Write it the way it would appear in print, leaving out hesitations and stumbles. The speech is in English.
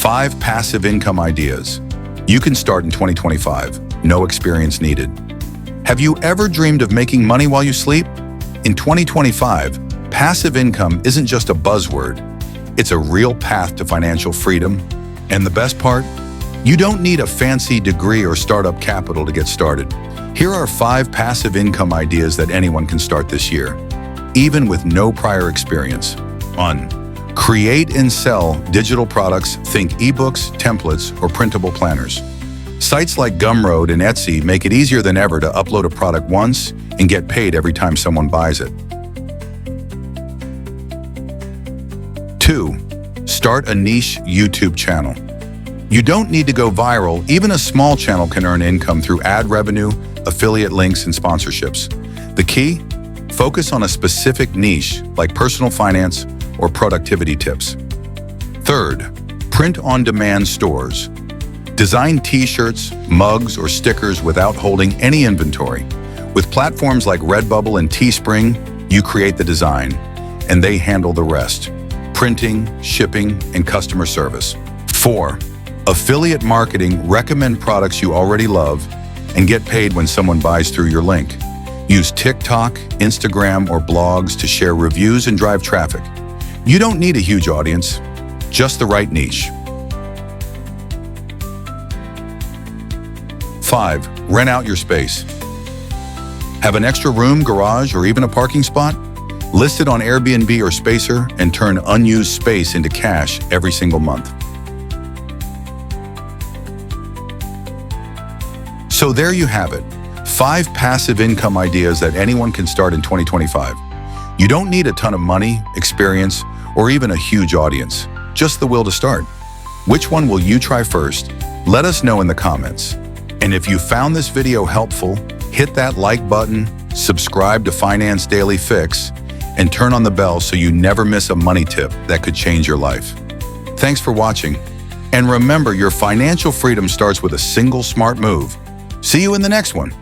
5 passive income ideas you can start in 2025, no experience needed. Have you ever dreamed of making money while you sleep? In 2025, passive income isn't just a buzzword. It's a real path to financial freedom. And the best part? You don't need a fancy degree or startup capital to get started. Here are 5 passive income ideas that anyone can start this year, even with no prior experience. 1. Create and sell digital products. Think ebooks, templates, or printable planners. Sites like Gumroad and Etsy make it easier than ever to upload a product once and get paid every time someone buys it. 2. Start a niche YouTube channel. You don't need to go viral. Even a small channel can earn income through ad revenue, affiliate links, and sponsorships. The key? Focus on a specific niche like personal finance or productivity tips. 3rd, print-on-demand stores. Design t-shirts, mugs, or stickers without holding any inventory. With platforms like Redbubble and Teespring, you create the design, and they handle the rest: printing, shipping, and customer service. 4. Affiliate marketing. Recommend products you already love and get paid when someone buys through your link. Use TikTok, Instagram, or blogs to share reviews and drive traffic. You don't need a huge audience, just the right niche. 5. Rent out your space. Have an extra room, garage, or even a parking spot? List it on Airbnb or Spacer and turn unused space into cash every single month. So there you have it, 5 passive income ideas that anyone can start in 2025. You don't need a ton of money, experience, or even a huge audience, just the will to start. Which one will you try first? Let us know in the comments. And if you found this video helpful, hit that like button, subscribe to Finance Daily Fix, and turn on the bell so you never miss a money tip that could change your life. Thanks for watching. And remember, your financial freedom starts with a single smart move. See you in the next one.